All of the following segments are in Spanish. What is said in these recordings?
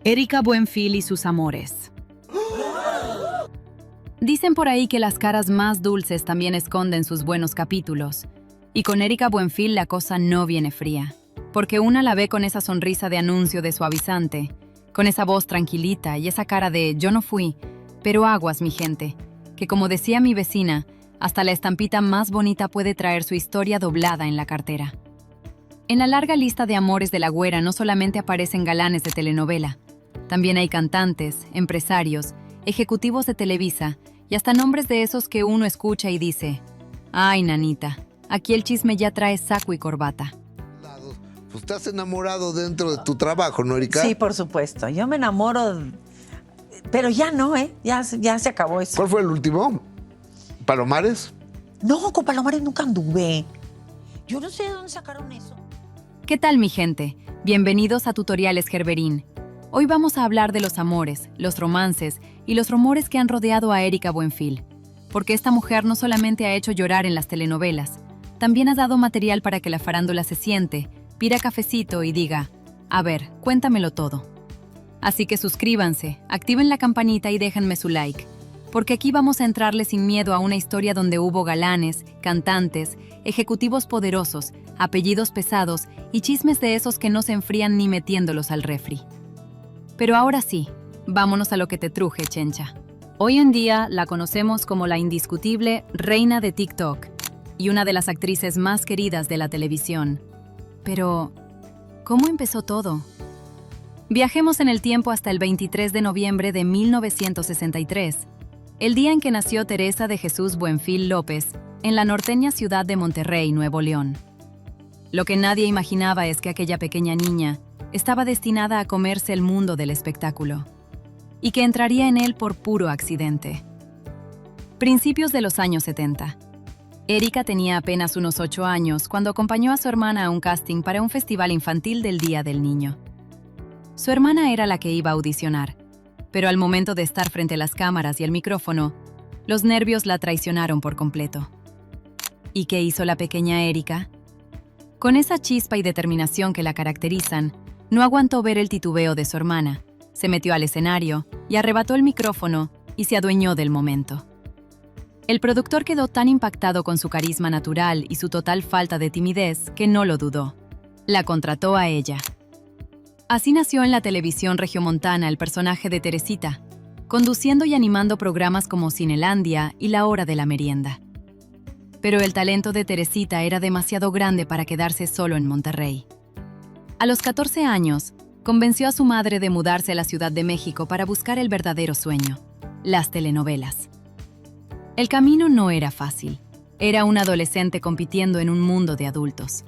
Erika Buenfil y sus amores. Dicen por ahí que las caras más dulces también esconden sus buenos capítulos. Y con Erika Buenfil la cosa no viene fría. Porque una la ve con esa sonrisa de anuncio de suavizante, con esa voz tranquilita y esa cara de yo no fui, pero aguas, mi gente, que como decía mi vecina, hasta la estampita más bonita puede traer su historia doblada en la cartera. En la larga lista de amores de la güera no solamente aparecen galanes de telenovela, también hay cantantes, empresarios, ejecutivos de Televisa y hasta nombres de esos que uno escucha y dice, ay, nanita, aquí el chisme ya trae saco y corbata. Pues estás enamorado dentro de tu trabajo, ¿no, Erika? Sí, por supuesto. Yo me enamoro, pero ya no, ¿eh? Ya se acabó eso. ¿Cuál fue el último? ¿Palomares? No, con Palomares nunca anduve. Yo no sé de dónde sacaron eso. ¿Qué tal, mi gente? Bienvenidos a Tutoriales Gerberín. Hoy vamos a hablar de los amores, los romances y los rumores que han rodeado a Erika Buenfil. Porque esta mujer no solamente ha hecho llorar en las telenovelas, también ha dado material para que la farándula se siente, pida cafecito y diga, a ver, cuéntamelo todo. Así que suscríbanse, activen la campanita y déjenme su like, porque aquí vamos a entrarle sin miedo a una historia donde hubo galanes, cantantes, ejecutivos poderosos, apellidos pesados y chismes de esos que no se enfrían ni metiéndolos al refri. Pero ahora sí, vámonos a lo que te truje, chencha. Hoy en día la conocemos como la indiscutible reina de TikTok y una de las actrices más queridas de la televisión. Pero, ¿cómo empezó todo? Viajemos en el tiempo hasta el 23 de noviembre de 1963, el día en que nació Teresa de Jesús Buenfil López, en la norteña ciudad de Monterrey, Nuevo León. Lo que nadie imaginaba es que aquella pequeña niña estaba destinada a comerse el mundo del espectáculo, y que entraría en él por puro accidente. Principios de los años 70. Erika tenía apenas unos 8 años cuando acompañó a su hermana a un casting para un festival infantil del Día del Niño. Su hermana era la que iba a audicionar, pero al momento de estar frente a las cámaras y el micrófono, los nervios la traicionaron por completo. ¿Y qué hizo la pequeña Erika? Con esa chispa y determinación que la caracterizan, no aguantó ver el titubeo de su hermana, se metió al escenario y arrebató el micrófono y se adueñó del momento. El productor quedó tan impactado con su carisma natural y su total falta de timidez que no lo dudó. La contrató a ella. Así nació en la televisión regiomontana el personaje de Teresita, conduciendo y animando programas como Cinelandia y La Hora de la Merienda. Pero el talento de Teresita era demasiado grande para quedarse solo en Monterrey. A los 14 años, convenció a su madre de mudarse a la Ciudad de México para buscar el verdadero sueño, las telenovelas. El camino no era fácil. Era una adolescente compitiendo en un mundo de adultos.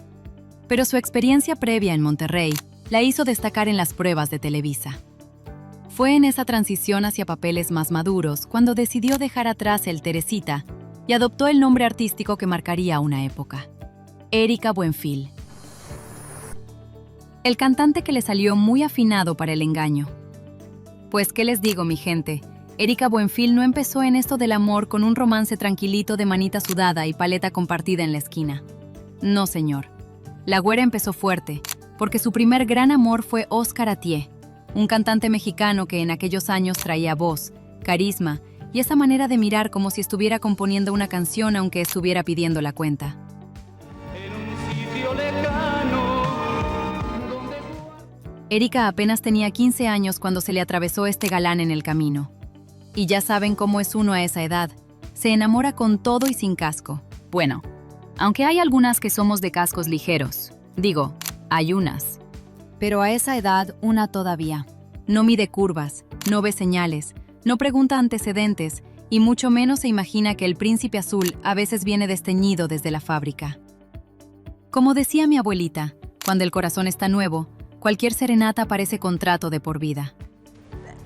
Pero su experiencia previa en Monterrey la hizo destacar en las pruebas de Televisa. Fue en esa transición hacia papeles más maduros cuando decidió dejar atrás el Teresita y adoptó el nombre artístico que marcaría una época: Erika Buenfil. El cantante que le salió muy afinado para el engaño. Pues, ¿qué les digo, mi gente? Erika Buenfil no empezó en esto del amor con un romance tranquilito de manita sudada y paleta compartida en la esquina. No, señor. La güera empezó fuerte, porque su primer gran amor fue Óscar Atié, un cantante mexicano que en aquellos años traía voz, carisma y esa manera de mirar como si estuviera componiendo una canción aunque estuviera pidiendo la cuenta. Erika apenas tenía 15 años cuando se le atravesó este galán en el camino. Y ya saben cómo es uno a esa edad. Se enamora con todo y sin casco. Bueno, aunque hay algunas que somos de cascos ligeros. Digo, hay unas. Pero a esa edad, una todavía. No mide curvas, no ve señales, no pregunta antecedentes y mucho menos se imagina que el príncipe azul a veces viene desteñido desde la fábrica. Como decía mi abuelita, cuando el corazón está nuevo, cualquier serenata parece contrato de por vida.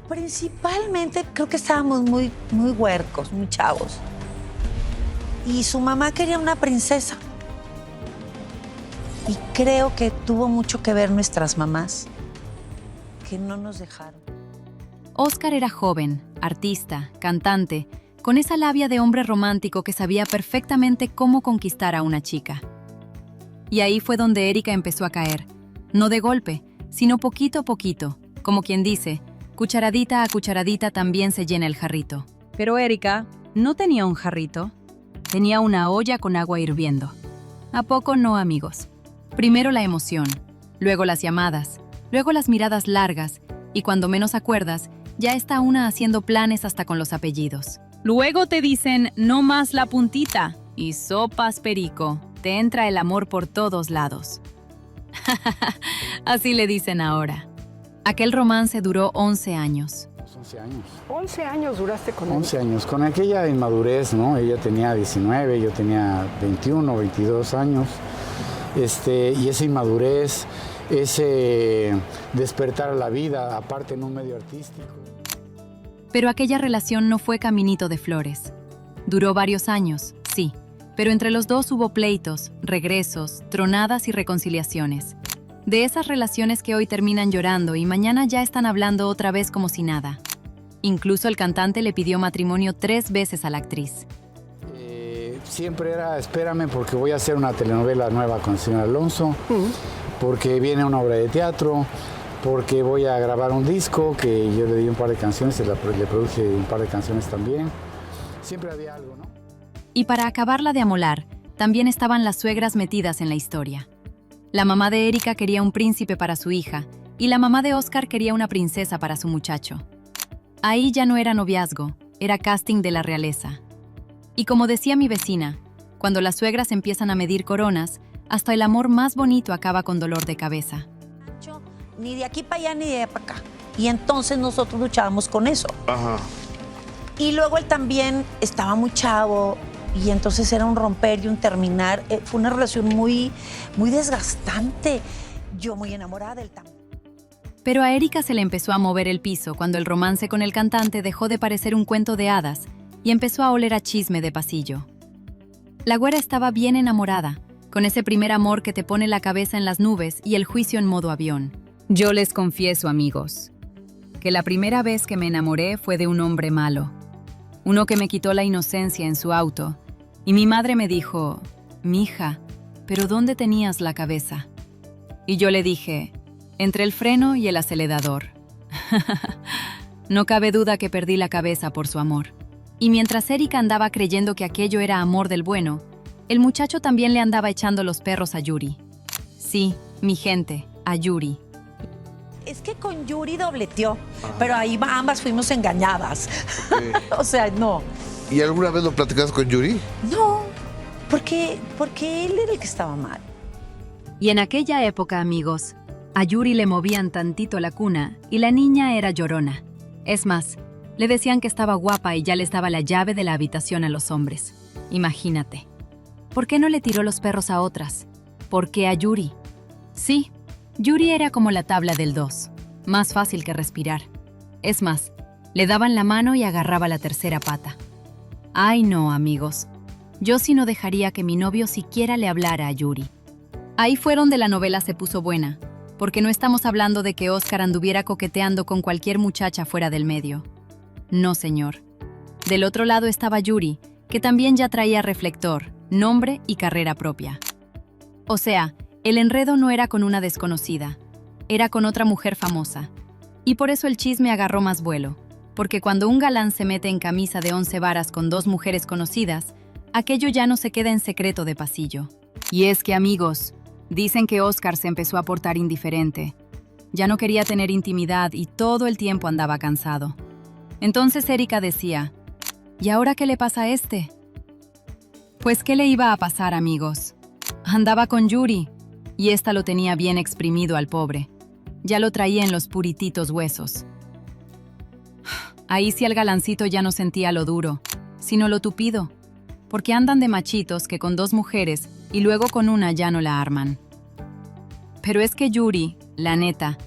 Principalmente creo que estábamos muy huercos, muy chavos. Y su mamá quería una princesa. Y creo que tuvo mucho que ver nuestras mamás, que no nos dejaron. Óscar era joven, artista, cantante, con esa labia de hombre romántico que sabía perfectamente cómo conquistar a una chica. Y ahí fue donde Erika empezó a caer, no de golpe, sino poquito a poquito, Como quien dice, cucharadita a cucharadita también se llena el jarrito. Pero Erika no tenía un jarrito, tenía una olla con agua hirviendo. ¿A poco no, amigos? Primero la emoción, luego las llamadas, luego las miradas largas, y cuando menos acuerdas, ya está una haciendo planes hasta con los apellidos. Luego te dicen, no más la puntita, y sopas perico, te entra el amor por todos lados. Así le dicen ahora. Aquel romance duró 11 años. 11 años. 11 años duraste con él. 11 años, con aquella inmadurez, ¿no? Ella tenía 19, yo tenía 21, 22 años. Y esa inmadurez, ese despertar a la vida, aparte en un medio artístico. Pero aquella relación no fue caminito de flores. Duró varios años, sí, pero entre los dos hubo pleitos, regresos, tronadas y reconciliaciones. De esas relaciones que hoy terminan llorando y mañana ya están hablando otra vez como si nada. Incluso el cantante le pidió matrimonio 3 veces a la actriz. Siempre era, espérame porque voy a hacer una telenovela nueva con el señor Alonso, porque viene una obra de teatro, porque voy a grabar un disco, que yo le di un par de canciones, le produje un par de canciones también. Siempre había algo, ¿no? Y para acabarla de amolar, también estaban las suegras metidas en la historia. La mamá de Erika quería un príncipe para su hija, y la mamá de Oscar quería una princesa para su muchacho. Ahí ya no era noviazgo, era casting de la realeza. Y como decía mi vecina, cuando las suegras empiezan a medir coronas, hasta el amor más bonito acaba con dolor de cabeza. Ni de aquí para allá ni de allá para acá. Y entonces nosotros luchábamos con eso. Ajá. Y luego él también estaba muy chavo y entonces era un romper y un terminar. Fue una relación muy, muy desgastante. Yo muy enamorada del también. Pero a Erika se le empezó a mover el piso cuando el romance con el cantante dejó de parecer un cuento de hadas y empezó a oler a chisme de pasillo. La güera estaba bien enamorada, con ese primer amor que te pone la cabeza en las nubes y el juicio en modo avión. Yo les confieso, amigos, que la primera vez que me enamoré fue de un hombre malo. Uno que me quitó la inocencia en su auto, y mi madre me dijo, «Mija, ¿pero dónde tenías la cabeza?» Y yo le dije, «Entre el freno y el acelerador». No cabe duda que perdí la cabeza por su amor. Y mientras Erika andaba creyendo que aquello era amor del bueno, el muchacho también le andaba echando los perros a Yuri. Sí, mi gente, a Yuri. Es que con Yuri dobleteó, pero ahí ambas fuimos engañadas. Okay. O sea, no. ¿Y alguna vez lo platicaste con Yuri? No, porque él era el que estaba mal. Y en aquella época, amigos, a Yuri le movían tantito la cuna y la niña era llorona. Es más, le decían que estaba guapa y ya les daba la llave de la habitación a los hombres. Imagínate. ¿Por qué no le tiró los perros a otras? ¿Por qué a Yuri? Sí, Yuri era como la tabla del 2, más fácil que respirar. Es más, le daban la mano y agarraba la tercera pata. Ay no, amigos. Yo sí no dejaría que mi novio siquiera le hablara a Yuri. Ahí fue donde la novela se puso buena, porque no estamos hablando de que Oscar anduviera coqueteando con cualquier muchacha fuera del medio. No, señor. Del otro lado estaba Yuri, que también ya traía reflector, nombre y carrera propia. O sea, el enredo no era con una desconocida, era con otra mujer famosa. Y por eso el chisme agarró más vuelo, porque cuando un galán se mete en camisa de 11 varas con 2 mujeres conocidas, aquello ya no se queda en secreto de pasillo. Y es que, amigos, dicen que Oscar se empezó a portar indiferente. Ya no quería tener intimidad y todo el tiempo andaba cansado. Entonces Erika decía, ¿y ahora qué le pasa a este? Pues ¿qué le iba a pasar, amigos? Andaba con Yuri, y esta lo tenía bien exprimido al pobre. Ya lo traía en los purititos huesos. Ahí sí el galancito ya no sentía lo duro, sino lo tupido, porque andan de machitos que con 2 mujeres y luego con una ya no la arman. Pero es que Yuri, la neta,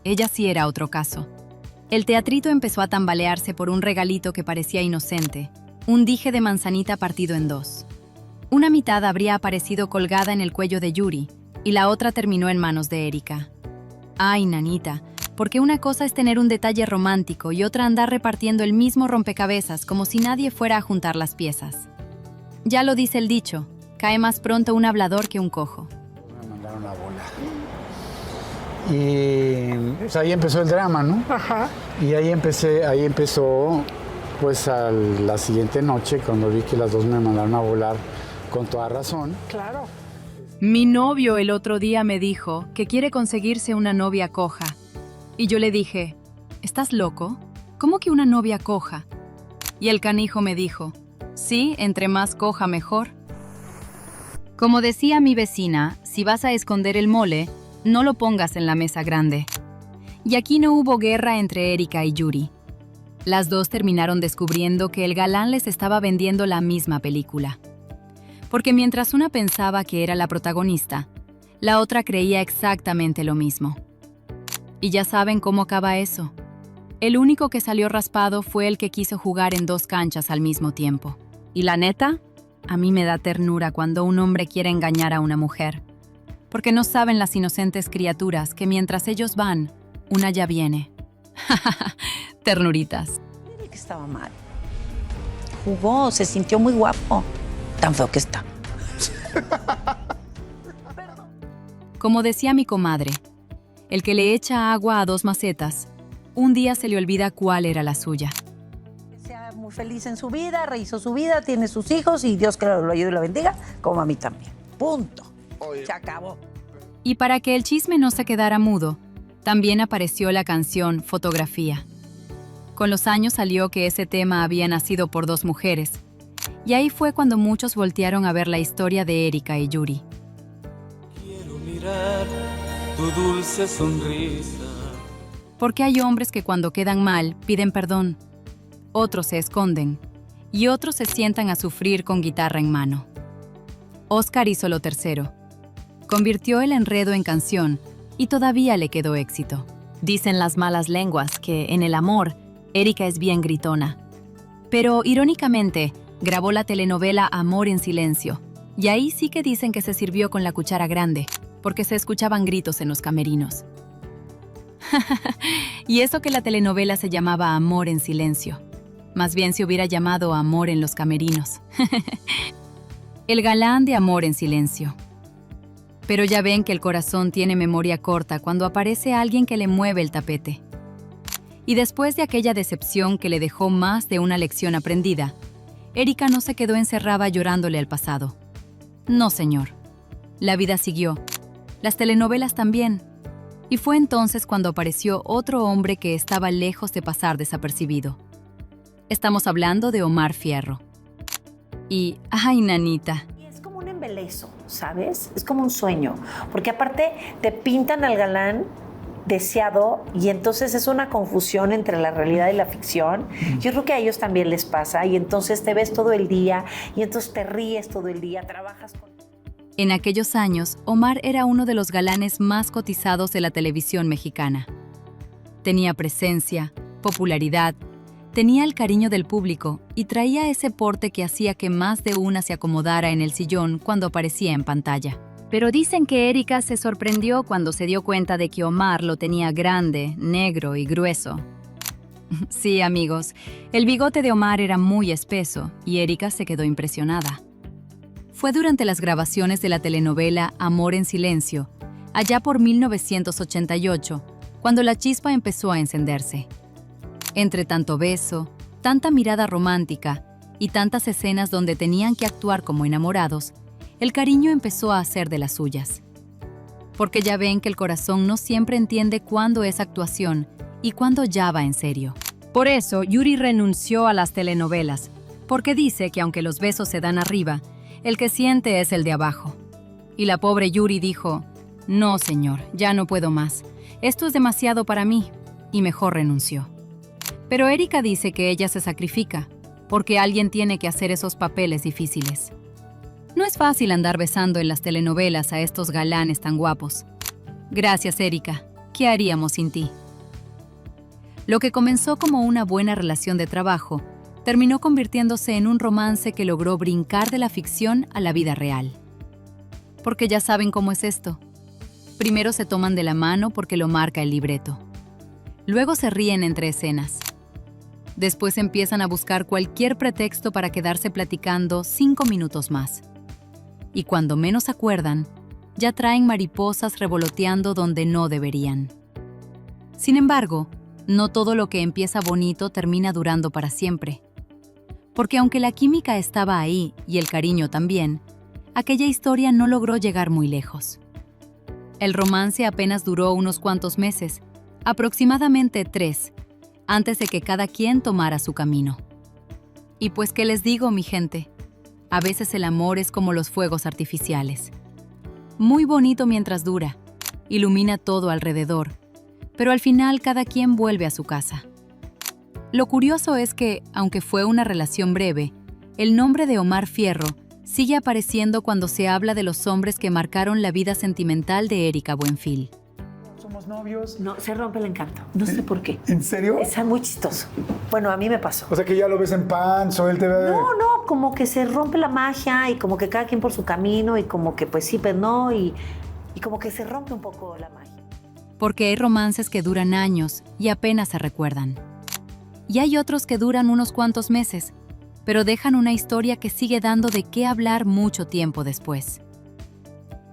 ella sí era otro caso. El teatrito empezó a tambalearse por un regalito que parecía inocente, un dije de manzanita partido en 2. Una mitad habría aparecido colgada en el cuello de Yuri, y la otra terminó en manos de Erika. Ay, nanita, porque una cosa es tener un detalle romántico y otra andar repartiendo el mismo rompecabezas como si nadie fuera a juntar las piezas. Ya lo dice el dicho, cae más pronto un hablador que un cojo. Me mandaron a volar. Y pues, ahí empezó el drama, ¿no? Ajá. Y ahí empezó, pues a la siguiente noche, cuando vi que las dos me mandaron a volar con toda razón. Claro. Mi novio el otro día me dijo que quiere conseguirse una novia coja. Y yo le dije, ¿estás loco? ¿Cómo que una novia coja? Y el canijo me dijo, sí, entre más coja mejor. Como decía mi vecina, si vas a esconder el mole, no lo pongas en la mesa grande. Y aquí no hubo guerra entre Erika y Yuri. Las dos terminaron descubriendo que el galán les estaba vendiendo la misma película. Porque mientras una pensaba que era la protagonista, la otra creía exactamente lo mismo. Y ya saben cómo acaba eso. El único que salió raspado fue el que quiso jugar en 2 canchas al mismo tiempo. Y la neta, a mí me da ternura cuando un hombre quiere engañar a una mujer. Porque no saben las inocentes criaturas que mientras ellos van, una ya viene. Ternuritas. Mire que estaba mal. Jugó, se sintió muy guapo. Tan feo que está. Como decía mi comadre, el que le echa agua a 2 macetas, un día se le olvida cuál era la suya. Sea muy feliz en su vida, rehizo su vida, tiene sus hijos y Dios que lo ayude y lo bendiga, como a mí también. Punto. Oye. Se acabó. Y para que el chisme no se quedara mudo, también apareció la canción Fotografía. Con los años salió que ese tema había nacido por 2 mujeres, y ahí fue cuando muchos voltearon a ver la historia de Erika y Yuri. Quiero mirar tu dulce sonrisa. Porque hay hombres que cuando quedan mal piden perdón, otros se esconden y otros se sientan a sufrir con guitarra en mano. Oscar hizo lo tercero. Convirtió el enredo en canción y todavía le quedó éxito. Dicen las malas lenguas que en el amor, Erika es bien gritona. Pero irónicamente, grabó la telenovela Amor en Silencio, y ahí sí que dicen que se sirvió con la cuchara grande, porque se escuchaban gritos en los camerinos. Y eso que la telenovela se llamaba Amor en Silencio. Más bien se hubiera llamado Amor en los camerinos. El galán de Amor en Silencio. Pero ya ven que el corazón tiene memoria corta cuando aparece alguien que le mueve el tapete. Y después de aquella decepción que le dejó más de una lección aprendida, Erika no se quedó encerrada llorándole al pasado. No, señor. La vida siguió. Las telenovelas también. Y fue entonces cuando apareció otro hombre que estaba lejos de pasar desapercibido. Estamos hablando de Omar Fierro. Y, ¡ay, nanita! Es como un embelezo, ¿sabes? Es como un sueño. Porque aparte te pintan al galán deseado y entonces es una confusión entre la realidad y la ficción. Yo creo que a ellos también les pasa y entonces te ves todo el día y entonces te ríes todo el día, trabajas con... En aquellos años, Omar era uno de los galanes más cotizados de la televisión mexicana. Tenía presencia, popularidad, tenía el cariño del público y traía ese porte que hacía que más de una se acomodara en el sillón cuando aparecía en pantalla. Pero dicen que Erika se sorprendió cuando se dio cuenta de que Omar lo tenía grande, negro y grueso. Sí, amigos, el bigote de Omar era muy espeso y Erika se quedó impresionada. Fue durante las grabaciones de la telenovela Amor en Silencio, allá por 1988, cuando la chispa empezó a encenderse. Entre tanto beso, tanta mirada romántica y tantas escenas donde tenían que actuar como enamorados, el cariño empezó a hacer de las suyas. Porque ya ven que el corazón no siempre entiende cuándo es actuación y cuándo ya va en serio. Por eso, Yuri renunció a las telenovelas, porque dice que aunque los besos se dan arriba, el que siente es el de abajo. Y la pobre Yuri dijo, no, señor, ya no puedo más. Esto es demasiado para mí, y mejor renunció. Pero Erika dice que ella se sacrifica, porque alguien tiene que hacer esos papeles difíciles. No es fácil andar besando en las telenovelas a estos galanes tan guapos. Gracias, Erika. ¿Qué haríamos sin ti? Lo que comenzó como una buena relación de trabajo, terminó convirtiéndose en un romance que logró brincar de la ficción a la vida real. Porque ya saben cómo es esto. Primero se toman de la mano porque lo marca el libreto. Luego se ríen entre escenas. Después empiezan a buscar cualquier pretexto para quedarse platicando 5 minutos más. Y cuando menos acuerdan, ya traen mariposas revoloteando donde no deberían. Sin embargo, no todo lo que empieza bonito termina durando para siempre. Porque aunque la química estaba ahí y el cariño también, aquella historia no logró llegar muy lejos. El romance apenas duró unos cuantos meses, aproximadamente 3, antes de que cada quien tomara su camino. Y pues, ¿qué les digo, mi gente? A veces el amor es como los fuegos artificiales. Muy bonito mientras dura, ilumina todo alrededor, pero al final cada quien vuelve a su casa. Lo curioso es que, aunque fue una relación breve, el nombre de Omar Fierro sigue apareciendo cuando se habla de los hombres que marcaron la vida sentimental de Erika Buenfil. ¿Somos novios? No, se rompe el encanto. No sé por qué. ¿En serio? Es muy chistoso. Bueno, a mí me pasó. O sea que ya lo ves en pants o él te ve... No, como que se rompe la magia y como que cada quien por su camino y como que pues sí, pues no y como que se rompe un poco la magia. Porque hay romances que duran años y apenas se recuerdan. Y hay otros que duran unos cuantos meses, pero dejan una historia que sigue dando de qué hablar mucho tiempo después.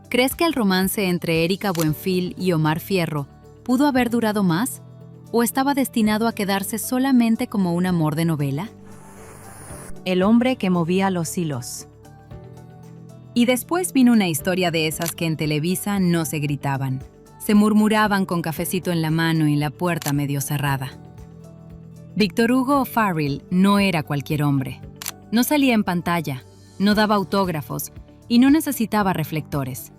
¿Crees que el romance entre Erika Buenfil y Omar Fierro pudo haber durado más? ¿O estaba destinado a quedarse solamente como un amor de novela? El hombre que movía los hilos. Y después vino una historia de esas que en Televisa no se gritaban. Se murmuraban con cafecito en la mano y la puerta medio cerrada. Víctor Hugo O'Farrill no era cualquier hombre. No salía en pantalla, no daba autógrafos y no necesitaba reflectores.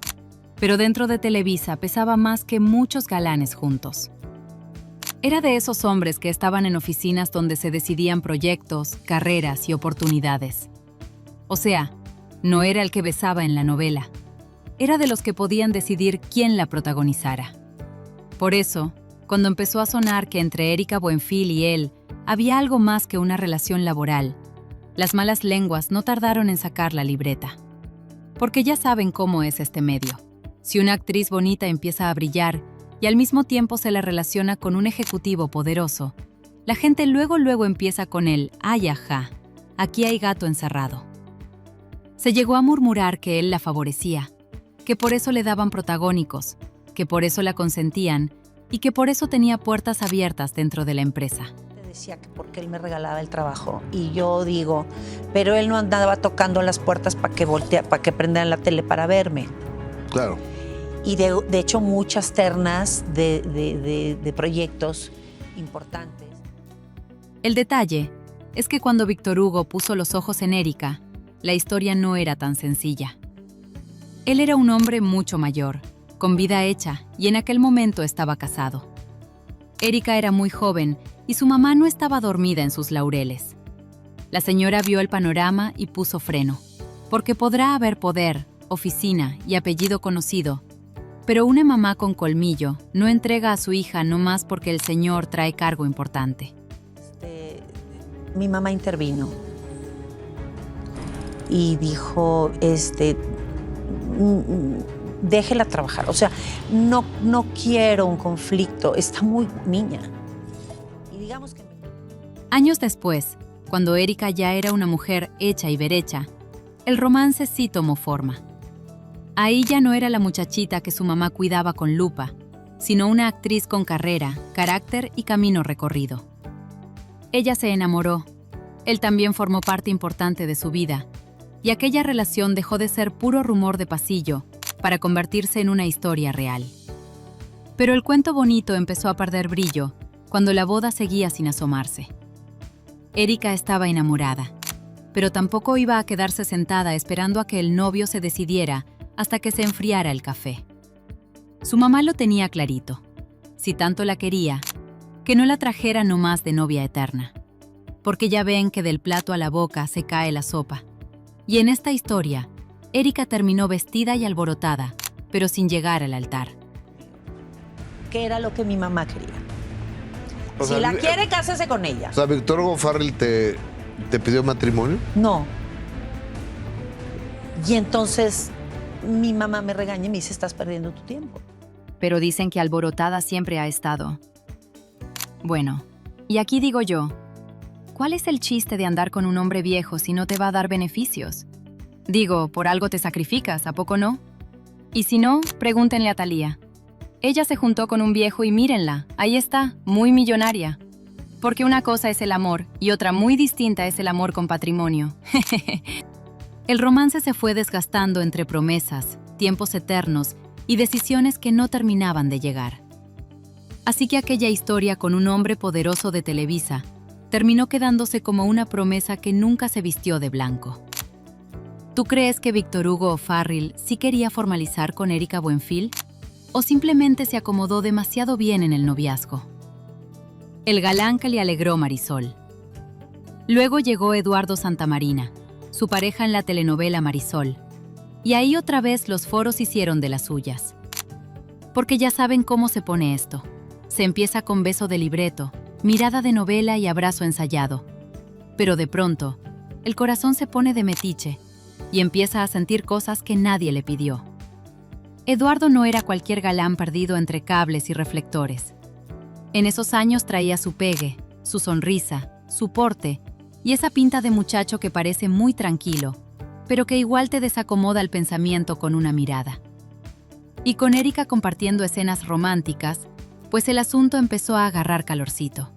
Pero dentro de Televisa pesaba más que muchos galanes juntos. Era de esos hombres que estaban en oficinas donde se decidían proyectos, carreras y oportunidades. O sea, no era el que besaba en la novela. Era de los que podían decidir quién la protagonizara. Por eso, cuando empezó a sonar que entre Erika Buenfil y él había algo más que una relación laboral, las malas lenguas no tardaron en sacar la libreta. Porque ya saben cómo es este medio. Si una actriz bonita empieza a brillar y al mismo tiempo se la relaciona con un ejecutivo poderoso, la gente luego empieza con el «ay, ajá, aquí hay gato encerrado». Se llegó a murmurar que él la favorecía, que por eso le daban protagónicos, que por eso la consentían y que por eso tenía puertas abiertas dentro de la empresa. Decía que porque él me regalaba el trabajo y yo digo, pero él no andaba tocando las puertas para que prendan la tele para verme. Claro. Y de hecho muchas ternas de proyectos importantes. El detalle es que cuando Víctor Hugo puso los ojos en Erika, la historia no era tan sencilla. Él era un hombre mucho mayor, con vida hecha, y en aquel momento estaba casado. Erika era muy joven y su mamá no estaba dormida en sus laureles. La señora vio el panorama y puso freno, porque podrá haber poder, oficina y apellido conocido, pero una mamá con colmillo no entrega a su hija nomás porque el señor trae cargo importante. Mi mamá intervino y dijo, déjela trabajar. O sea, no quiero un conflicto, está muy niña. Y digamos que... Años después, cuando Erika ya era una mujer hecha y derecha, el romance sí tomó forma. Ahí ya no era la muchachita que su mamá cuidaba con lupa, sino una actriz con carrera, carácter y camino recorrido. Ella se enamoró, él también formó parte importante de su vida, y aquella relación dejó de ser puro rumor de pasillo para convertirse en una historia real. Pero el cuento bonito empezó a perder brillo cuando la boda seguía sin asomarse. Erika estaba enamorada, pero tampoco iba a quedarse sentada esperando a que el novio se decidiera hasta que se enfriara el café. Su mamá lo tenía clarito, si tanto la quería, que no la trajera nomás de novia eterna, porque ya ven que del plato a la boca se cae la sopa. Y en esta historia, Erika terminó vestida y alborotada, pero sin llegar al altar. ¿Qué era lo que mi mamá quería? O Si sea, la quiere, cásese con ella. O sea, ¿Víctor Hugo O'Farrill te pidió matrimonio? No. Y entonces mi mamá me regaña y me dice, estás perdiendo tu tiempo. Pero dicen que alborotada siempre ha estado. Bueno, y aquí digo yo, ¿cuál es el chiste de andar con un hombre viejo si no te va a dar beneficios? Digo, por algo te sacrificas, ¿a poco no? Y si no, pregúntenle a Thalía. Ella se juntó con un viejo y mírenla, ahí está, muy millonaria. Porque una cosa es el amor y otra muy distinta es el amor con patrimonio. El romance se fue desgastando entre promesas, tiempos eternos y decisiones que no terminaban de llegar. Así que aquella historia con un hombre poderoso de Televisa terminó quedándose como una promesa que nunca se vistió de blanco. ¿Tú crees que Víctor Hugo O'Farrill sí quería formalizar con Erika Buenfil? ¿O simplemente se acomodó demasiado bien en el noviazgo? El galán que le alegró Marisol. Luego llegó Eduardo Santamarina, su pareja en la telenovela Marisol. Y ahí otra vez los foros hicieron de las suyas. Porque ya saben cómo se pone esto. Se empieza con beso de libreto, mirada de novela y abrazo ensayado. Pero de pronto, el corazón se pone de metiche y empieza a sentir cosas que nadie le pidió. Eduardo no era cualquier galán perdido entre cables y reflectores. En esos años traía su pegue, su sonrisa, su porte y esa pinta de muchacho que parece muy tranquilo, pero que igual te desacomoda el pensamiento con una mirada. Y con Erika compartiendo escenas románticas, pues el asunto empezó a agarrar calorcito.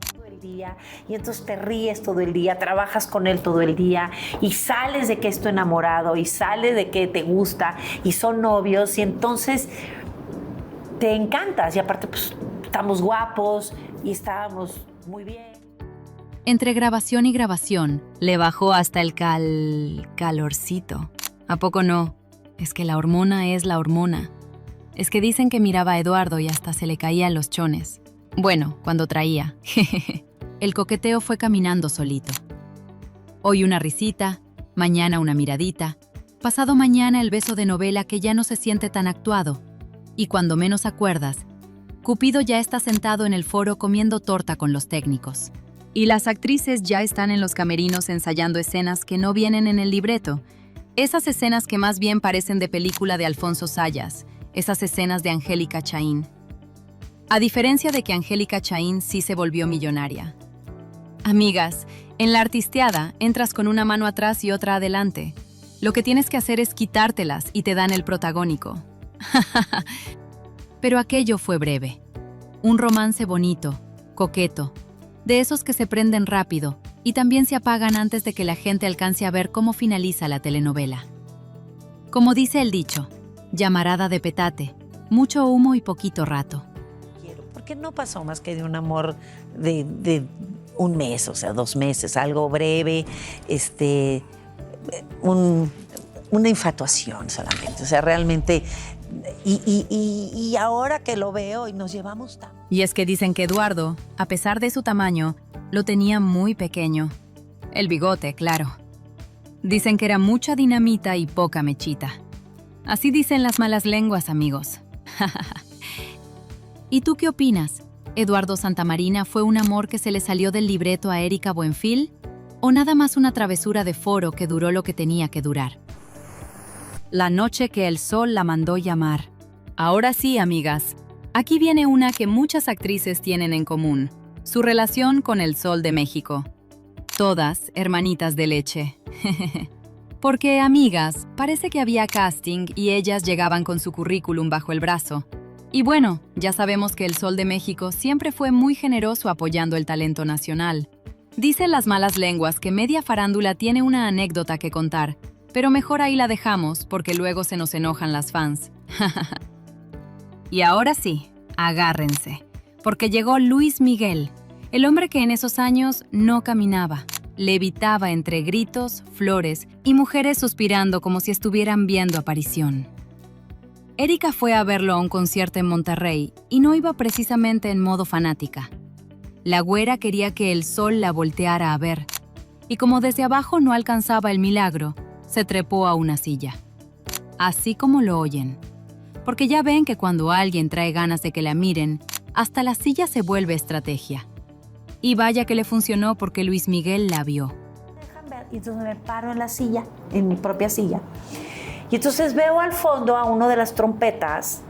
Y entonces te ríes todo el día, trabajas con él todo el día y sales de que estoy enamorado y sales de que te gusta y son novios y entonces te encantas y aparte pues estamos guapos y estábamos muy bien. Entre grabación y grabación, le bajó hasta el calorcito. ¿A poco no? Es que la hormona es la hormona. Es que dicen que miraba a Eduardo y hasta se le caían los chones. Bueno, cuando traía. El coqueteo fue caminando solito. Hoy una risita, mañana una miradita, pasado mañana el beso de novela que ya no se siente tan actuado. Y cuando menos acuerdas, Cupido ya está sentado en el foro comiendo torta con los técnicos. Y las actrices ya están en los camerinos ensayando escenas que no vienen en el libreto. Esas escenas que más bien parecen de película de Alfonso Sayas, esas escenas de Angélica Chaín. A diferencia de que Angélica Chaín sí se volvió millonaria. Amigas, en la artisteada entras con una mano atrás y otra adelante. Lo que tienes que hacer es quitártelas y te dan el protagónico. Pero aquello fue breve. Un romance bonito, coqueto, de esos que se prenden rápido y también se apagan antes de que la gente alcance a ver cómo finaliza la telenovela. Como dice el dicho, llamarada de petate, mucho humo y poquito rato. Porque no pasó más que de un amor de un mes, o sea, 2 meses, algo breve, una infatuación solamente. O sea, realmente, y ahora que lo veo y nos llevamos tan... Y es que dicen que Eduardo, a pesar de su tamaño, lo tenía muy pequeño. El bigote, claro. Dicen que era mucha dinamita y poca mechita. Así dicen las malas lenguas, amigos. ¿Y tú qué opinas? ¿Eduardo Santamarina fue un amor que se le salió del libreto a Erika Buenfil? ¿O nada más una travesura de foro que duró lo que tenía que durar? La noche que el sol la mandó llamar. Ahora sí, amigas. Aquí viene una que muchas actrices tienen en común. Su relación con el Sol de México. Todas hermanitas de leche. Porque, amigas, parece que había casting y ellas llegaban con su currículum bajo el brazo. Y bueno, ya sabemos que el Sol de México siempre fue muy generoso apoyando el talento nacional. Dicen las malas lenguas que media farándula tiene una anécdota que contar, pero mejor ahí la dejamos porque luego se nos enojan las fans. Y ahora sí, agárrense, porque llegó Luis Miguel, el hombre que en esos años no caminaba, levitaba entre gritos, flores y mujeres suspirando como si estuvieran viendo aparición. Erika fue a verlo a un concierto en Monterrey y no iba precisamente en modo fanática. La güera quería que el sol la volteara a ver, y como desde abajo no alcanzaba el milagro, se trepó a una silla. Así como lo oyen. Porque ya ven que cuando alguien trae ganas de que la miren, hasta la silla se vuelve estrategia. Y vaya que le funcionó porque Luis Miguel la vio. Y entonces me paro en la silla, en mi propia silla. Y entonces veo al fondo a uno de las trompetas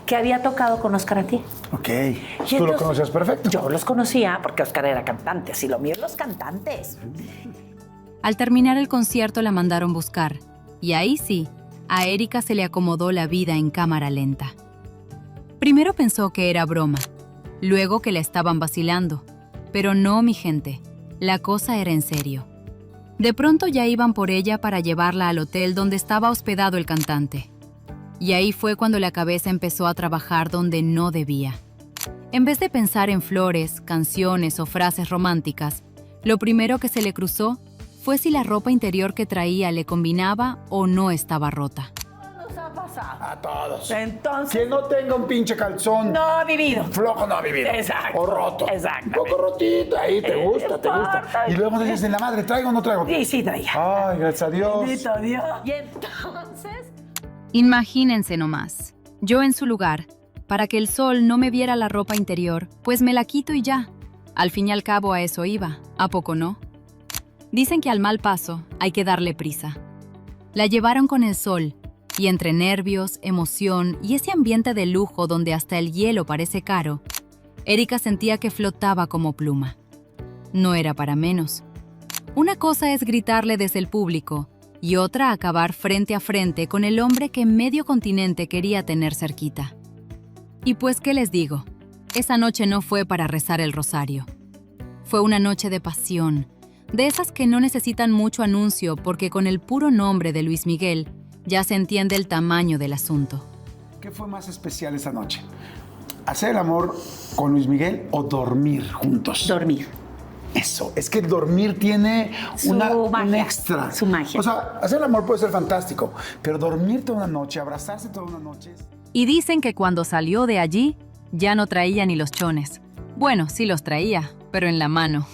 que había tocado con Oscar Atié. Ok. Entonces, ¿Tú lo conocías perfecto? Yo los conocía porque Oscar era cantante, así lo mío los cantantes. Al terminar el concierto la mandaron buscar. Y ahí sí, a Erika se le acomodó la vida en cámara lenta. Primero pensó que era broma, luego que la estaban vacilando. Pero no, mi gente, la cosa era en serio. De pronto ya iban por ella para llevarla al hotel donde estaba hospedado el cantante. Y ahí fue cuando la cabeza empezó a trabajar donde no debía. En vez de pensar en flores, canciones o frases románticas, lo primero que se le cruzó fue si la ropa interior que traía le combinaba o no estaba rota. Nos ha pasado. A todos. Entonces, Quien no tenga un pinche calzón no ha vivido. flojo no ha vivido. Exacto. O roto. Exactamente. Un poco rotito, ahí te gusta, te gusta. Y luego dices, en la madre, ¿traigo o no traigo? Sí, sí, traía. Ay, gracias a Dios. Bendito Dios. Y entonces, Imagínense nomás, yo en su lugar, para que el sol no me viera la ropa interior, pues me la quito y ya. Al fin y al cabo a eso iba, ¿a poco no? Dicen que al mal paso hay que darle prisa. La llevaron con el sol, y entre nervios, emoción y ese ambiente de lujo donde hasta el hielo parece caro, Erika sentía que flotaba como pluma. No era para menos. Una cosa es gritarle desde el público, y otra acabar frente a frente con el hombre que medio continente quería tener cerquita. Y pues, ¿qué les digo? Esa noche no fue para rezar el rosario. Fue una noche de pasión, de esas que no necesitan mucho anuncio porque con el puro nombre de Luis Miguel ya se entiende el tamaño del asunto. ¿Qué fue más especial esa noche? ¿Hacer el amor con Luis Miguel o dormir juntos? dormir. Eso, es que el dormir tiene Su un magia, extra. su magia. O sea, hacer el amor puede ser fantástico, pero dormir toda una noche, abrazarse toda una noche... Y dicen que cuando salió de allí, ya no traía ni los chones. Bueno, sí los traía, pero en la mano.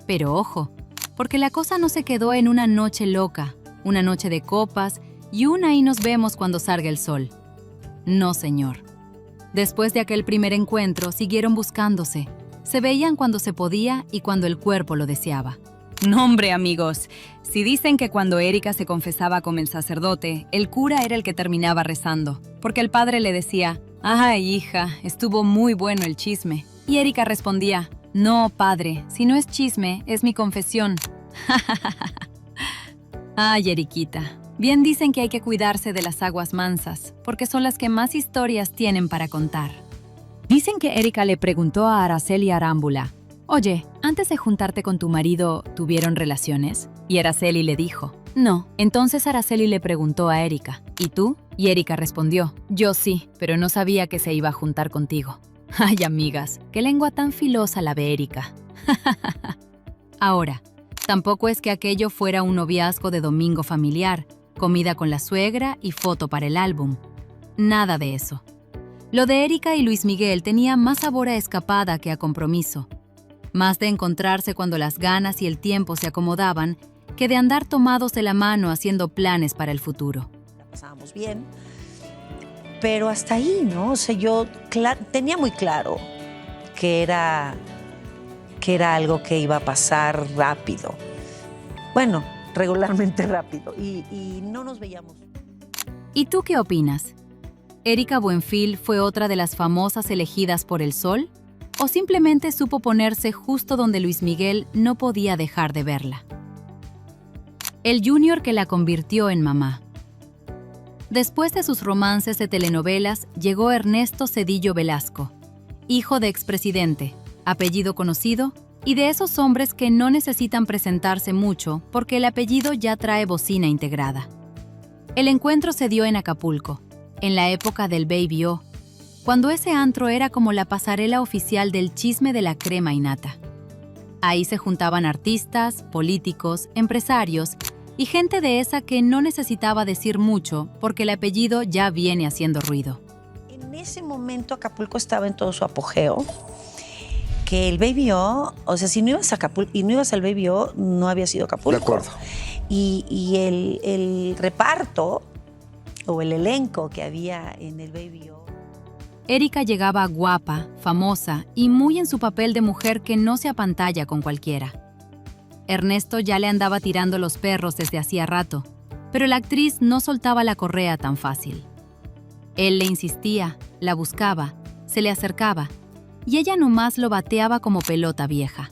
Pero ojo, porque la cosa no se quedó en una noche loca, una noche de copas y un ahí nos vemos cuando salga el sol. No, señor. Después de aquel primer encuentro, siguieron buscándose. Se veían cuando se podía y cuando el cuerpo lo deseaba. No, hombre, amigos. Si dicen que cuando Erika se confesaba con el sacerdote, el cura era el que terminaba rezando, porque el padre le decía, «Ay, hija, estuvo muy bueno el chisme». Y Erika respondía, «No, padre, si no es chisme, es mi confesión». Ay, Eriquita, bien dicen que hay que cuidarse de las aguas mansas, porque son las que más historias tienen para contar. Dicen que Erika le preguntó a Araceli Arámbula, «Oye, antes de juntarte con tu marido, ¿tuvieron relaciones?» Y Araceli le dijo, «No». Entonces Araceli le preguntó a Erika, «¿Y tú?» Y Erika respondió, «Yo sí, pero no sabía que se iba a juntar contigo». Ay, amigas, qué lengua tan filosa la de Erika. Ahora, tampoco es que aquello fuera un noviazgo de domingo familiar, comida con la suegra y foto para el álbum. Nada de eso. Lo de Erika y Luis Miguel tenía más sabor a escapada que a compromiso. Más de encontrarse cuando las ganas y el tiempo se acomodaban que de andar tomados de la mano haciendo planes para el futuro. La pasábamos bien, pero hasta ahí, ¿no? O sea, yo tenía muy claro que era algo que iba a pasar rápido. Bueno, regularmente rápido, y no nos veíamos. ¿Y tú qué opinas? ¿Erika Buenfil fue otra de las famosas elegidas por el sol? ¿O simplemente supo ponerse justo donde Luis Miguel no podía dejar de verla? El junior que la convirtió en mamá. Después de sus romances de telenovelas, llegó Ernesto Zedillo Velasco, hijo de expresidente, apellido conocido, y de esos hombres que no necesitan presentarse mucho porque el apellido ya trae bocina integrada. El encuentro se dio en Acapulco, en la época del Baby O, cuando ese antro era como la pasarela oficial del chisme de la crema y nata. Ahí se juntaban artistas, políticos, empresarios y gente de esa que no necesitaba decir mucho porque el apellido ya viene haciendo ruido. En ese momento Acapulco estaba en todo su apogeo, que el Baby O sea, si no ibas a Acapulco y no ibas al Baby O, no había sido Acapulco. De acuerdo. Y el reparto o el elenco que había en el Baby O. Erika llegaba guapa, famosa y muy en su papel de mujer que no se apantalla con cualquiera. Ernesto ya le andaba tirando los perros desde hacía rato, pero la actriz no soltaba la correa tan fácil. Él le insistía, la buscaba, se le acercaba, y ella nomás lo bateaba como pelota vieja.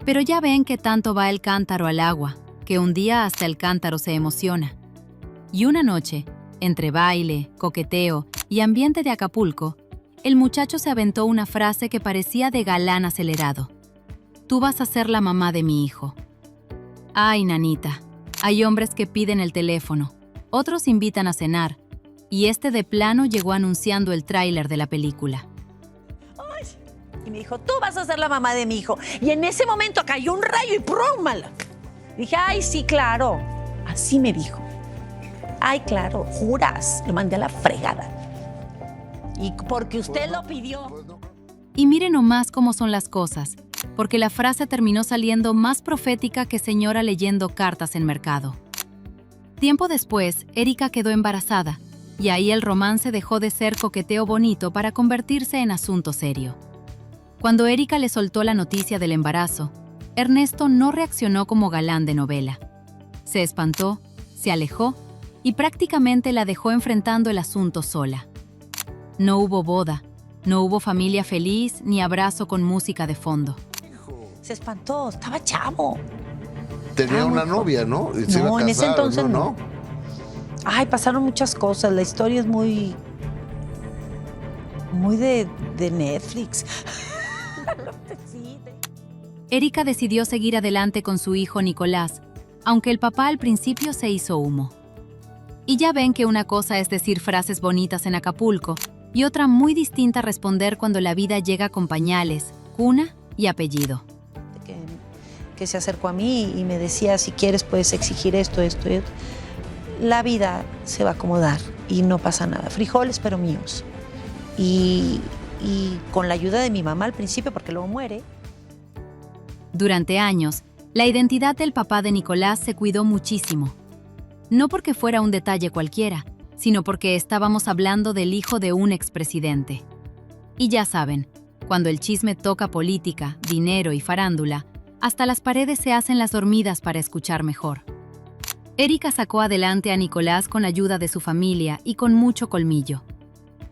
Pero ya ven que tanto va el cántaro al agua, que un día hasta el cántaro se emociona. Y una noche, entre baile, coqueteo y ambiente de Acapulco, el muchacho se aventó una frase que parecía de galán acelerado. Tú vas a ser la mamá de mi hijo. Ay, nanita, hay hombres que piden el teléfono, otros invitan a cenar, y este de plano llegó anunciando el tráiler de la película. Y me dijo, tú vas a ser la mamá de mi hijo. Y en ese momento cayó un rayo y ¡prúmala! Dije, ay, sí, claro. Así me dijo. Ay, claro, juras. Lo mandé a la fregada. Y porque usted lo pidió. Y miren nomás cómo son las cosas, porque la frase terminó saliendo más profética que señora leyendo cartas en mercado. Tiempo después, Erika quedó embarazada, y ahí el romance dejó de ser coqueteo bonito para convertirse en asunto serio. Cuando Erika le soltó la noticia del embarazo, Ernesto no reaccionó como galán de novela. Se espantó, se alejó y prácticamente la dejó enfrentando el asunto sola. No hubo boda, no hubo familia feliz ni abrazo con música de fondo. Se espantó, estaba chavo. Tenía una novia, ¿no? Y se iba a No, en ese casar, entonces no. Ay, pasaron muchas cosas. La historia es muy de Netflix. Erika decidió seguir adelante con su hijo Nicolás, aunque el papá al principio se hizo humo. Y ya ven que una cosa es decir frases bonitas en Acapulco y otra muy distinta responder cuando la vida llega con pañales, cuna y apellido. Que se acercó a mí y me decía, si quieres puedes exigir esto. La vida se va a acomodar y no pasa nada. Frijoles, pero míos. Y con la ayuda de mi mamá al principio, porque luego muere. Durante años, la identidad del papá de Nicolás se cuidó muchísimo. No porque fuera un detalle cualquiera, sino porque estábamos hablando del hijo de un expresidente. Y ya saben, cuando el chisme toca política, dinero y farándula, hasta las paredes se hacen las dormidas para escuchar mejor. Erika sacó adelante a Nicolás con ayuda de su familia y con mucho colmillo.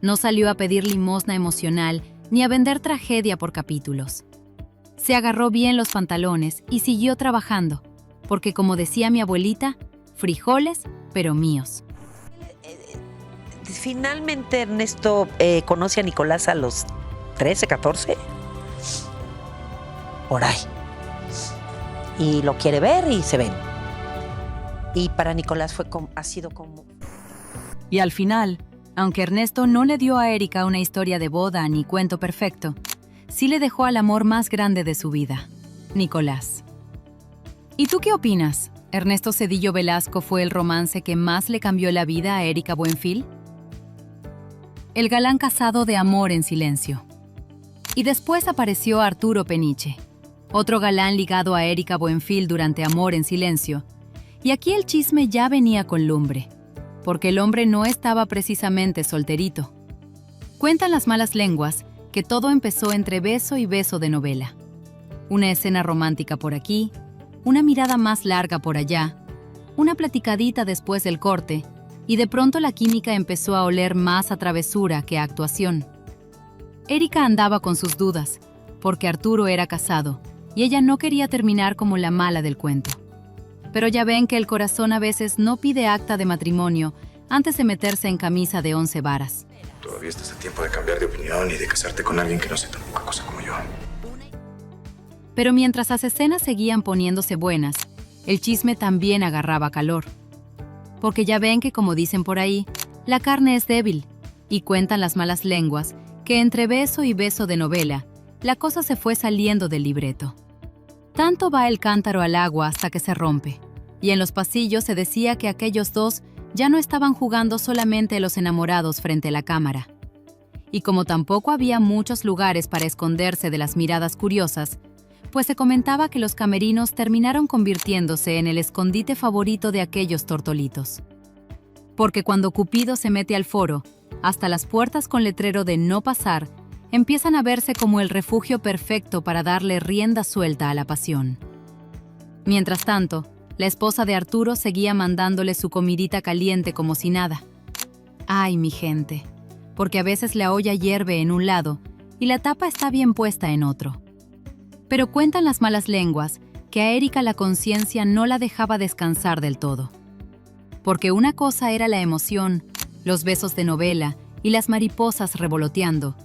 No salió a pedir limosna emocional ni a vender tragedia por capítulos. Se agarró bien los pantalones y siguió trabajando, porque como decía mi abuelita, frijoles, pero míos. Finalmente Ernesto conoce a Nicolás a los 13, 14. Por ahí. Y lo quiere ver y se ven. Y para Nicolás ha sido como... Y al final, aunque Ernesto no le dio a Erika una historia de boda ni cuento perfecto, sí le dejó al amor más grande de su vida, Nicolás. ¿Y tú qué opinas? ¿Ernesto Zedillo Velasco fue el romance que más le cambió la vida a Erika Buenfil? El galán casado de Amor en Silencio. Y después apareció Arturo Peniche, otro galán ligado a Erika Buenfil durante Amor en Silencio. Y aquí el chisme ya venía con lumbre, porque el hombre no estaba precisamente solterito. Cuentan las malas lenguas que todo empezó entre beso y beso de novela. Una escena romántica por aquí, una mirada más larga por allá, una platicadita después del corte, y de pronto la química empezó a oler más a travesura que a actuación. Erika andaba con sus dudas, porque Arturo era casado, y ella no quería terminar como la mala del cuento. Pero ya ven que el corazón a veces no pide acta de matrimonio antes de meterse en camisa de 11 varas. Todavía estás a tiempo de cambiar de opinión y de casarte con alguien que no sea tan poca cosa como yo. Pero mientras las escenas seguían poniéndose buenas, el chisme también agarraba calor. Porque ya ven que, como dicen por ahí, la carne es débil, y cuentan las malas lenguas que entre beso y beso de novela, la cosa se fue saliendo del libreto. Tanto va el cántaro al agua hasta que se rompe, y en los pasillos se decía que aquellos dos ya no estaban jugando solamente los enamorados frente a la cámara. Y como tampoco había muchos lugares para esconderse de las miradas curiosas, pues se comentaba que los camerinos terminaron convirtiéndose en el escondite favorito de aquellos tortolitos. Porque cuando Cupido se mete al foro, hasta las puertas con letrero de no pasar empiezan a verse como el refugio perfecto para darle rienda suelta a la pasión. Mientras tanto, la esposa de Arturo seguía mandándole su comidita caliente como si nada. Ay, mi gente, porque a veces la olla hierve en un lado y la tapa está bien puesta en otro. Pero cuentan las malas lenguas que a Erika la conciencia no la dejaba descansar del todo. porque una cosa era la emoción, los besos de novela y las mariposas revoloteando,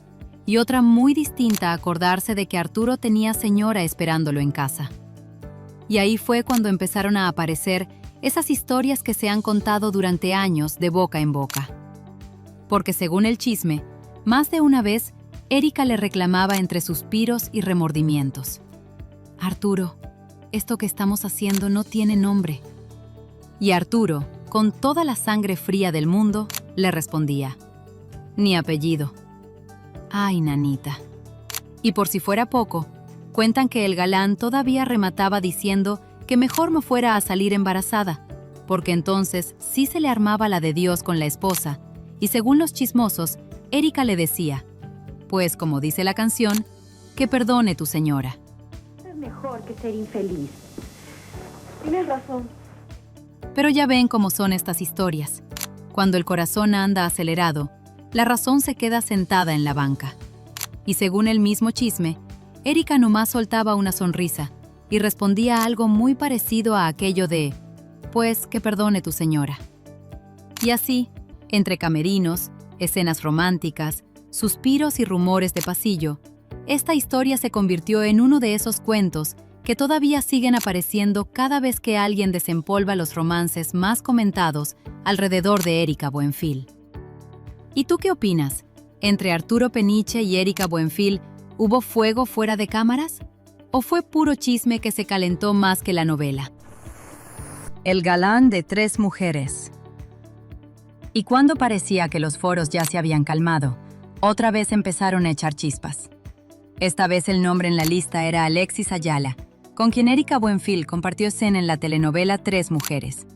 y otra muy distinta acordarse de que Arturo tenía señora esperándolo en casa. Y ahí fue cuando empezaron a aparecer esas historias que se han contado durante años de boca en boca. Porque según el chisme, más de una vez, Erika le reclamaba entre suspiros y remordimientos: Arturo, esto que estamos haciendo no tiene nombre. Y Arturo, con toda la sangre fría del mundo, le respondía: ni apellido. Ay, nanita. Y por si fuera poco, cuentan que el galán todavía remataba diciendo que mejor no fuera a salir embarazada, porque entonces sí se le armaba la de Dios con la esposa, y según los chismosos, Erika le decía, pues como dice la canción, que perdone tu señora. Es mejor que ser infeliz. Tienes razón. Pero ya ven cómo son estas historias. Cuando el corazón anda acelerado, la razón se queda sentada en la banca. Y según el mismo chisme, Erika nomás soltaba una sonrisa y respondía algo muy parecido a aquello de, pues que perdone tu señora. Y así, entre camerinos, escenas románticas, suspiros y rumores de pasillo, esta historia se convirtió en uno de esos cuentos que todavía siguen apareciendo cada vez que alguien desempolva los romances más comentados alrededor de Erika Buenfil. ¿Y tú qué opinas? ¿Entre Arturo Peniche y Erika Buenfil hubo fuego fuera de cámaras? ¿O fue puro chisme que se calentó más que la novela? El galán de 3 mujeres. Y cuando parecía que los foros ya se habían calmado, otra vez empezaron a echar chispas. Esta vez el nombre en la lista era Alexis Ayala, con quien Erika Buenfil compartió escena en la telenovela 3 mujeres.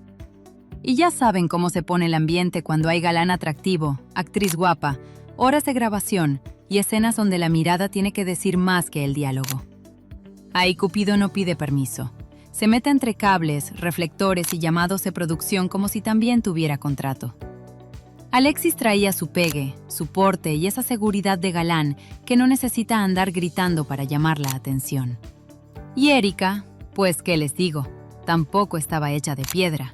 Y ya saben cómo se pone el ambiente cuando hay galán atractivo, actriz guapa, horas de grabación y escenas donde la mirada tiene que decir más que el diálogo. Ahí Cupido no pide permiso. Se mete entre cables, reflectores y llamados de producción como si también tuviera contrato. Alexis traía su pegue, su porte y esa seguridad de galán que no necesita andar gritando para llamar la atención. Y Erika, pues qué les digo, tampoco estaba hecha de piedra.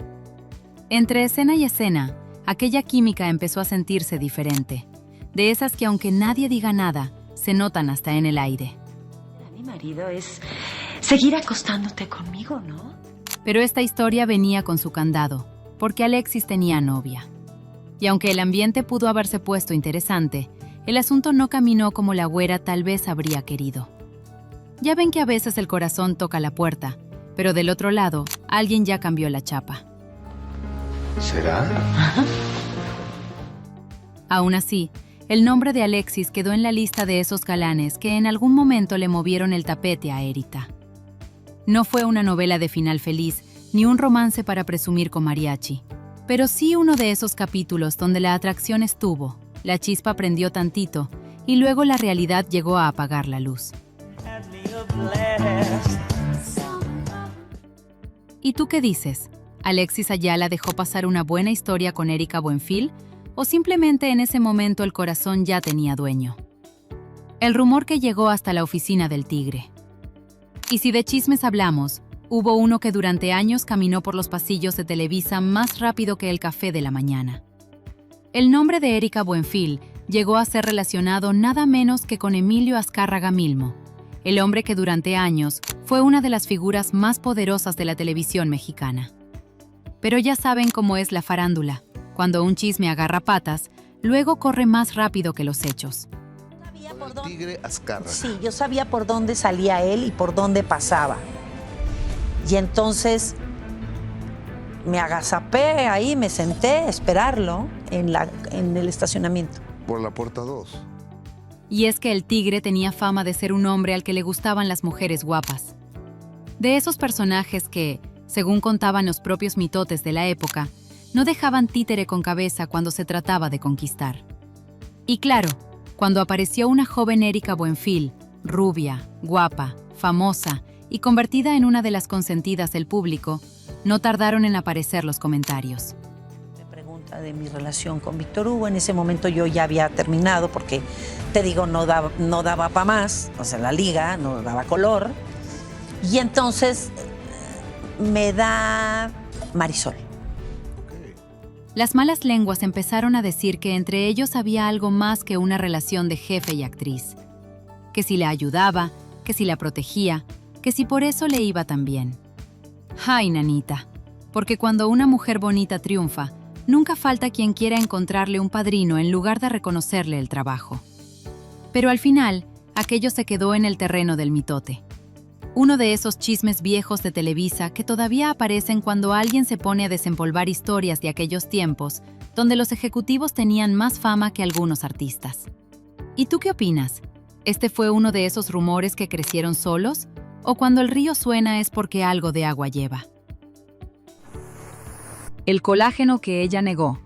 Entre escena y escena, aquella química empezó a sentirse diferente, de esas que aunque nadie diga nada, se notan hasta en el aire. Mi marido es seguir acostándote conmigo, ¿no? Pero esta historia venía con su candado, porque Alexis tenía novia. Y aunque el ambiente pudo haberse puesto interesante, el asunto no caminó como la güera tal vez habría querido. Ya ven que a veces el corazón toca la puerta, pero del otro lado, alguien ya cambió la chapa. ¿Será? Aún así, el nombre de Alexis quedó en la lista de esos galanes que en algún momento le movieron el tapete a Erika. No fue una novela de final feliz, ni un romance para presumir con mariachi, pero sí uno de esos capítulos donde la atracción estuvo, la chispa prendió tantito y luego la realidad llegó a apagar la luz. ¿Y tú qué dices? ¿Alexis Ayala dejó pasar una buena historia con Erika Buenfil o simplemente en ese momento el corazón ya tenía dueño? El rumor que llegó hasta la oficina del Tigre. Y si de chismes hablamos, hubo uno que durante años caminó por los pasillos de Televisa más rápido que el café de la mañana. El nombre de Erika Buenfil llegó a ser relacionado nada menos que con Emilio Azcárraga Milmo, el hombre que durante años fue una de las figuras más poderosas de la televisión mexicana. Pero ya saben cómo es la farándula. Cuando un chisme agarra patas, luego corre más rápido que los hechos. El Tigre Azcárraga. Sí, yo sabía por dónde salía él y por dónde pasaba. Y entonces me agazapé ahí, me senté a esperarlo en el estacionamiento. Por la puerta 2. Y es que el Tigre tenía fama de ser un hombre al que le gustaban las mujeres guapas. De esos personajes que, según contaban los propios mitotes de la época, no dejaban títere con cabeza cuando se trataba de conquistar. Y claro, cuando apareció una joven Erika Buenfil, rubia, guapa, famosa y convertida en una de las consentidas del público, no tardaron en aparecer los comentarios. Me pregunta de mi relación con Víctor Hugo. En ese momento yo ya había terminado porque, te digo, no daba para más, o sea, la liga no daba color. Y entonces me da Marisol. Las malas lenguas empezaron a decir que entre ellos había algo más que una relación de jefe y actriz. Que si la ayudaba, que si la protegía, que si por eso le iba tan bien. ¡Ay, nanita! Porque cuando una mujer bonita triunfa, nunca falta quien quiera encontrarle un padrino en lugar de reconocerle el trabajo. Pero al final, aquello se quedó en el terreno del mitote. Uno de esos chismes viejos de Televisa que todavía aparecen cuando alguien se pone a desempolvar historias de aquellos tiempos, donde los ejecutivos tenían más fama que algunos artistas. ¿Y tú qué opinas? ¿Este fue uno de esos rumores que crecieron solos? ¿O cuando el río suena es porque algo de agua lleva? El colágeno que ella negó.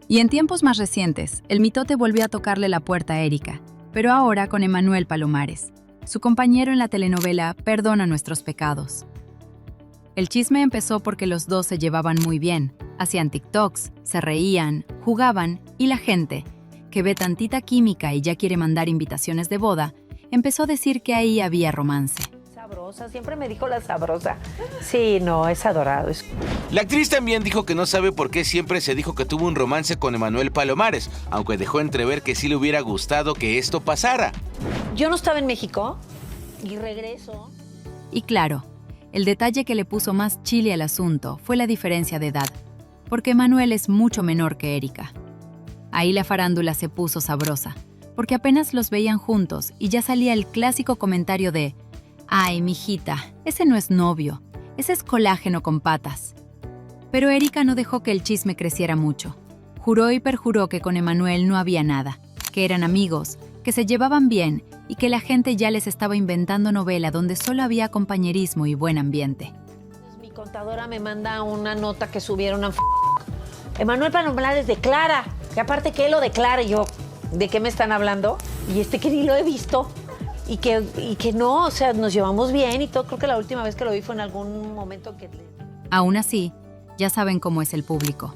Y en tiempos más recientes, el mitote volvió a tocarle la puerta a Erika, pero ahora con Emanuel Palomares, su compañero en la telenovela Perdona nuestros pecados. El chisme empezó porque los dos se llevaban muy bien, hacían TikToks, se reían, jugaban, y la gente, que ve tantita química y ya quiere mandar invitaciones de boda, empezó a decir que ahí había romance. Sabrosa, siempre me dijo la sabrosa. Sí, no, es adorado. La actriz también dijo que no sabe por qué siempre se dijo que tuvo un romance con Emanuel Palomares, aunque dejó entrever que sí le hubiera gustado que esto pasara. Yo no estaba en México y regreso. Y claro, el detalle que le puso más chile al asunto fue la diferencia de edad, porque Emanuel es mucho menor que Erika. Ahí la farándula se puso sabrosa, porque apenas los veían juntos y ya salía el clásico comentario de «Ay, mijita, ese no es novio, ese es colágeno con patas». Pero Erika no dejó que el chisme creciera mucho. Juró y perjuró que con Emanuel no había nada, que eran amigos, que se llevaban bien y que la gente ya les estaba inventando novela donde solo había compañerismo y buen ambiente. Mi contadora me manda una nota que subieron a Emanuel Palomares declara, que aparte que él lo declara, y yo, ¿de qué me están hablando? Y que ni lo he visto. Y que no, o sea, nos llevamos bien y todo. Creo que la última vez que lo vi fue en algún momento que... Aún así, ya saben cómo es el público.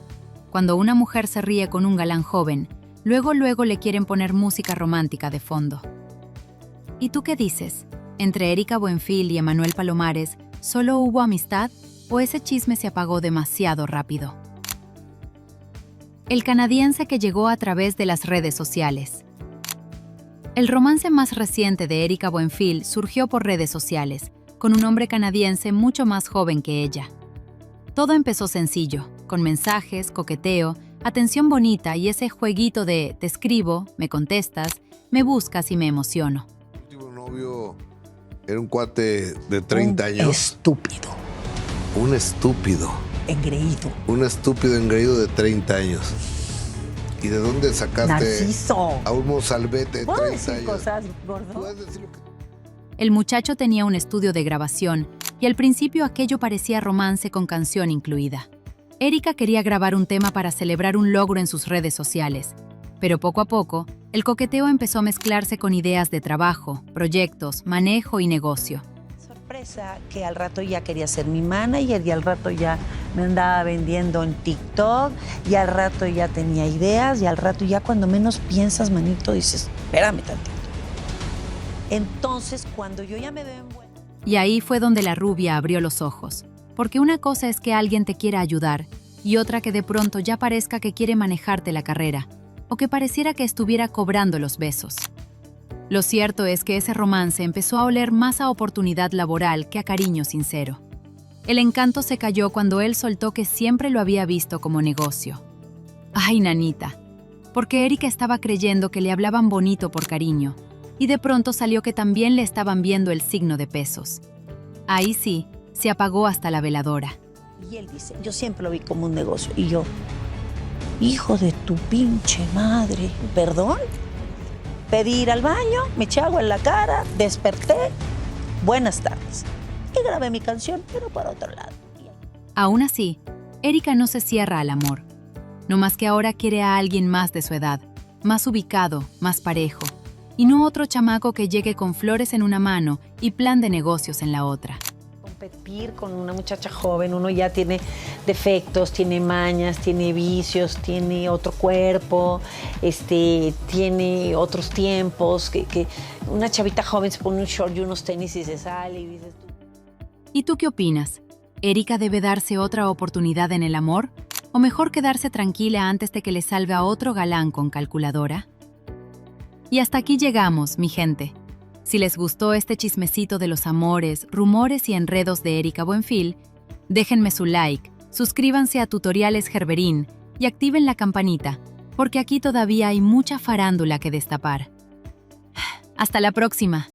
Cuando una mujer se ríe con un galán joven, luego le quieren poner música romántica de fondo. ¿Y tú qué dices? ¿Entre Erika Buenfil y Emanuel Palomares solo hubo amistad o ese chisme se apagó demasiado rápido? El canadiense que llegó a través de las redes sociales. El romance más reciente de Erika Buenfil surgió por redes sociales, con un hombre canadiense mucho más joven que ella. Todo empezó sencillo, con mensajes, coqueteo, atención bonita y ese jueguito de te escribo, me contestas, me buscas y me emociono. Mi último novio era un cuate de 30 años. Estúpido. Un estúpido. Engreído. Un estúpido engreído de 30 años. ¿Y de dónde sacaste Narciso. a un mozalbete de 30 años? Cosas, gordo? ¿Puedes decir lo que... El muchacho tenía un estudio de grabación y al principio aquello parecía romance con canción incluida. Erika quería grabar un tema para celebrar un logro en sus redes sociales, pero poco a poco, el coqueteo empezó a mezclarse con ideas de trabajo, proyectos, manejo y negocio. Sorpresa que al rato ya quería ser mi manager y al rato ya me andaba vendiendo en TikTok y al rato ya tenía ideas y al rato ya cuando menos piensas, manito, dices, espérame tantito. Entonces, cuando yo ya me veo envuelta... Y ahí fue donde la rubia abrió los ojos, porque una cosa es que alguien te quiera ayudar y otra que de pronto ya parezca que quiere manejarte la carrera o que pareciera que estuviera cobrando los besos. Lo cierto es que ese romance empezó a oler más a oportunidad laboral que a cariño sincero. El encanto se cayó cuando él soltó que siempre lo había visto como negocio. ¡Ay, nanita! Porque Erika estaba creyendo que le hablaban bonito por cariño, y de pronto salió que también le estaban viendo el signo de pesos. Ahí sí, se apagó hasta la veladora. Y él dice, yo siempre lo vi como un negocio. Y yo, hijo de tu pinche madre, ¿perdón? Pedí ir al baño, me eché agua en la cara, desperté, buenas tardes. Y grabé mi canción, pero por otro lado. Aún así, Erika no se cierra al amor. No más que ahora quiere a alguien más de su edad, más ubicado, más parejo. Y no otro chamaco que llegue con flores en una mano y plan de negocios en la otra. Competir con una muchacha joven, uno ya tiene defectos, tiene mañas, tiene vicios, tiene otro cuerpo, tiene otros tiempos, que una chavita joven se pone un short y unos tenis y se sale y dices tú. ¿Y tú qué opinas? ¿Erika debe darse otra oportunidad en el amor? ¿O mejor quedarse tranquila antes de que le salve a otro galán con calculadora? Y hasta aquí llegamos, mi gente. Si les gustó este chismecito de los amores, rumores y enredos de Erika Buenfil, déjenme su like, suscríbanse a Tutoriales Gerberín y activen la campanita, porque aquí todavía hay mucha farándula que destapar. Hasta la próxima.